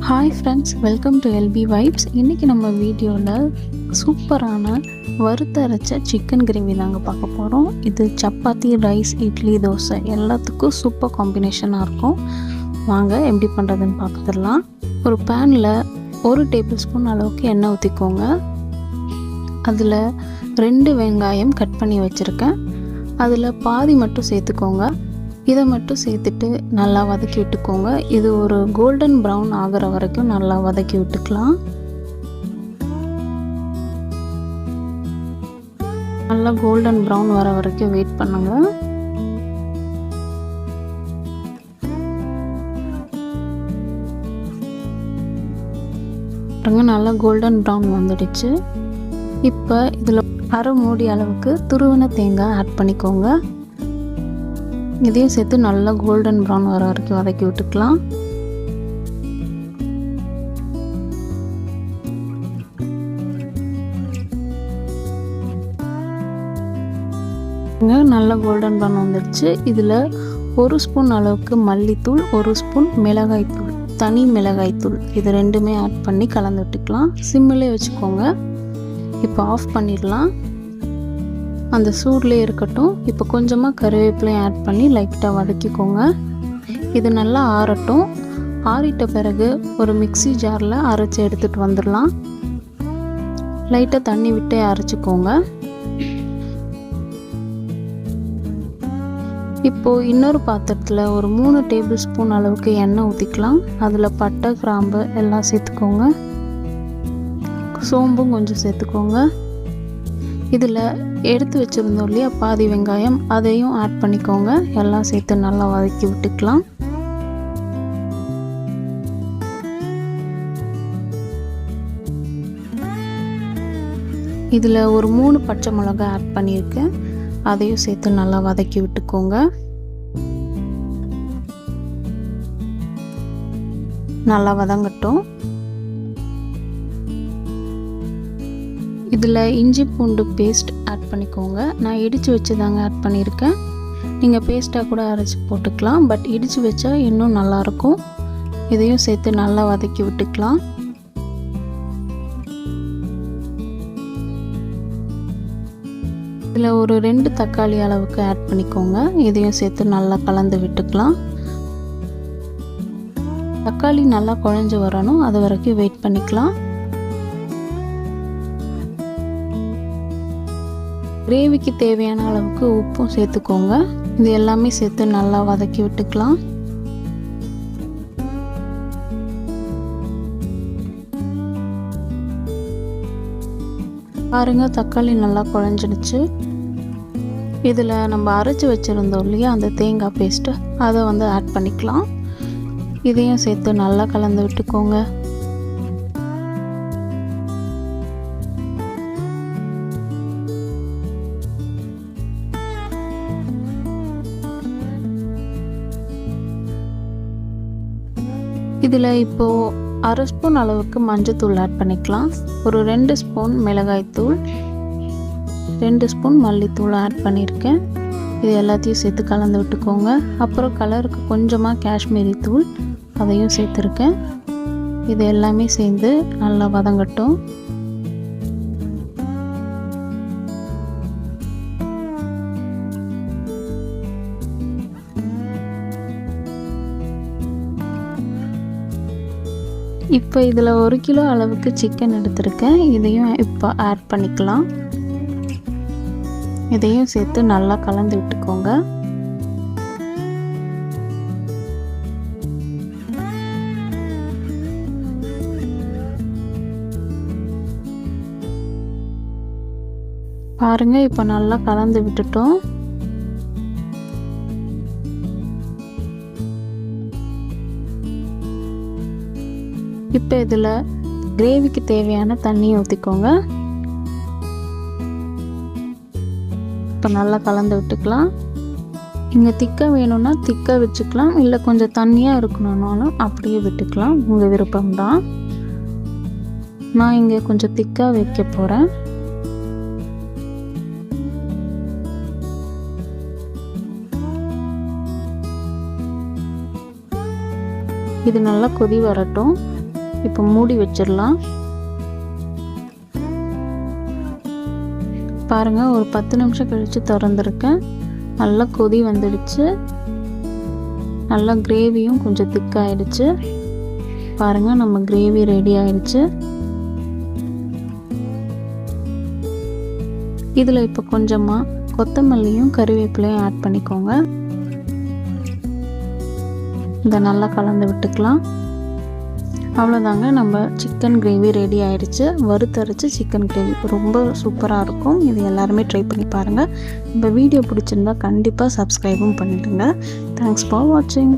Hi friends, welcome to LP vibes. இன்றைக்கி நம்ம வீடியோவில் சூப்பரான வறுத்த அரைச்ச சிக்கன் கிரேவி தாங்க பார்க்க போகிறோம். இது சப்பாத்தி, ரைஸ், இட்லி, தோசை எல்லாத்துக்கும் சூப்பர் காம்பினேஷனாக இருக்கும். வாங்க எப்படி பண்ணுறதுன்னு பார்த்துடலாம். ஒரு பேனில் 1 டேபிள் ஸ்பூன் அளவுக்கு எண்ணெய் ஊற்றிக்கோங்க. அதில் 2 வெங்காயம் கட் பண்ணி வச்சுருக்கேன். அதில் பாதி மட்டும் சேர்த்துக்கோங்க. இதை மட்டும் சேர்த்துட்டு நல்லா வதக்கி விட்டுக்கோங்க. இது ஒரு கோல்டன் ப்ரௌன் ஆகிற வரைக்கும் நல்லா வதக்கி விட்டுக்கலாம். நல்லா கோல்டன் ப்ரௌன் வர வரைக்கும் வெயிட் பண்ணுங்க. நல்லா கோல்டன் ப்ரௌன் வந்துடுச்சு. இப்போ இதில் அரை மூடி அளவுக்கு துருவின தேங்காய் ஆட் பண்ணிக்கோங்க. இதையும் சேர்த்து நல்லா கோல்டன் ப்ரௌன் வர வரைக்கும் வதக்கி விட்டுக்கலாம். நல்லா கோல்டன் ப்ரௌன் வந்துடுச்சு. இதில் 1 ஸ்பூன் அளவுக்கு மல்லித்தூள், 1 ஸ்பூன் மிளகாய்த்தூள், தனி மிளகாய்த்தூள், இது ரெண்டுமே ஆட் பண்ணி கலந்து விட்டுக்கலாம். சிம்மிலே வச்சுக்கோங்க. இப்போ ஆஃப் பண்ணிடலாம். அந்த சூட்லேயே இருக்கட்டும். இப்போ கொஞ்சமாக கருவேப்பிலையும் ஆட் பண்ணி லைட்டாக வதக்கிக்கோங்க. இது நல்லா ஆறட்டும். ஆறிட்ட பிறகு ஒரு மிக்ஸி ஜாரில் அரைச்சி எடுத்துகிட்டு வந்துடலாம். லைட்டாக தண்ணி விட்டே அரைச்சிக்கோங்க. இப்போது இன்னொரு பாத்திரத்தில் ஒரு 3 டேபிள் ஸ்பூன் அளவுக்கு எண்ணெய் ஊற்றிக்கலாம். அதில் பட்டை, கிராம்பு எல்லாம் சேர்த்துக்கோங்க. சோம்பும் கொஞ்சம் சேர்த்துக்கோங்க. இதில் எடுத்து வச்சுருந்தோம் இல்லையா பாதி வெங்காயம், அதையும் ஆட் பண்ணிக்கோங்க. எல்லாம் சேர்த்து நல்லா வதக்கி விட்டுக்கலாம். இதில் ஒரு 3 பச்சை மிளகாய் ஆட் பண்ணியிருக்கேன். அதையும் சேர்த்து நல்லா வதக்கி விட்டுக்கோங்க. நல்லா வதங்கட்டும். இதில் இஞ்சி பூண்டு பேஸ்ட் ஆட் பண்ணிக்கோங்க. நான் இடித்து வச்சு தாங்க ஆட் பண்ணியிருக்கேன். நீங்கள் பேஸ்ட்டாக கூட அரைச்சி போட்டுக்கலாம், பட் இடித்து வச்சா இன்னும் நல்லாயிருக்கும். இதையும் சேர்த்து நல்லா வதக்கி விட்டுக்கலாம். இதில் ஒரு 2 தக்காளி அளவுக்கு ஆட் பண்ணிக்கோங்க. இதையும் சேர்த்து நல்லா கலந்து விட்டுக்கலாம். தக்காளி நல்லா குழஞ்சி வரணும், அது வரைக்கும் வெயிட் பண்ணிக்கலாம். கிரேவிக்கு தேவையான அளவுக்கு உப்பும் சேர்த்துக்கோங்க. இது எல்லாமே சேர்த்து நல்லா வதக்கி விட்டுக்கலாம். பாருங்க, தக்காளி நல்லா குழஞ்சிடுச்சு. இதில் நம்ம அரைச்சி வச்சுருந்தோம் இல்லையா அந்த தேங்காய் பேஸ்ட்டு, அதை ஆட் பண்ணிக்கலாம். இதையும் சேர்த்து நல்லா கலந்து விட்டுக்கோங்க. இதில் இப்போது 1/2 ஸ்பூன் அளவுக்கு மஞ்சத்தூள் ஆட் பண்ணிக்கலாம். ஒரு 2 ஸ்பூன் மிளகாய்த்தூள், 2 ஸ்பூன் மல்லித்தூள் ஆட் பண்ணியிருக்கேன். இது எல்லாத்தையும் சேர்த்து கலந்து விட்டுக்கோங்க. அப்புறம் கலருக்கு கொஞ்சமாக காஷ்மீரி தூள், அதையும் சேர்த்துருக்கேன். இது எல்லாமே சேர்ந்து நல்லா வதங்கட்டும். இப்போ இதில் 1 கிலோ அளவுக்கு சிக்கன் எடுத்திருக்கேன். இதையும் இப்போ ஆட் பண்ணிக்கலாம். இதையும் சேர்த்து நல்லா கலந்து விட்டுக்கோங்க. பாருங்க, இப்போ நல்லா கலந்து விட்டுட்டோம். இப்போ இதில் கிரேவிக்கு தேவையான தண்ணியை ஊற்றிக்கோங்க. இப்போ நல்லா கலந்து விட்டுக்கலாம். இங்கே திக்காக வேணும்னா திக்காக வச்சுக்கலாம், இல்லை கொஞ்சம் தண்ணியாக இருக்கணும்னாலும் அப்படியே விட்டுக்கலாம். உங்கள் விருப்பம்தான். நான் இங்கே கொஞ்சம் திக்காக வைக்க போகிறேன். இது நல்லா கொதி வரட்டும். இப்போ மூடி வச்சிடலாம். பாருங்கள், ஒரு 10 நிமிஷம் கழித்து திறந்துருக்கேன். நல்லா கொதி வந்துடுச்சு. நல்லா கிரேவியும் கொஞ்சம் திக்காயிடுச்சு. பாருங்கள், நம்ம கிரேவி ரெடி ஆயிடுச்சு. இதில் இப்போ கொஞ்சமாக கொத்தமல்லியும் கறிவேப்பிலையும் ஆட் பண்ணிக்கோங்க. இதை நல்லா கலந்து விட்டுக்கலாம். அவ்வளோதாங்க, நம்ம சிக்கன் கிரேவி ரெடி ஆயிடுச்சு. வறுத்தரைச்சி சிக்கன் கிரேவி ரொம்ப சூப்பராக இருக்கும். இது எல்லாருமே ட்ரை பண்ணி பாருங்கள். இந்த வீடியோ பிடிச்சிருந்தா கண்டிப்பாக சப்ஸ்கிரைபும் பண்ணிவிடுங்க. தேங்க்ஸ் ஃபார் வாட்சிங்.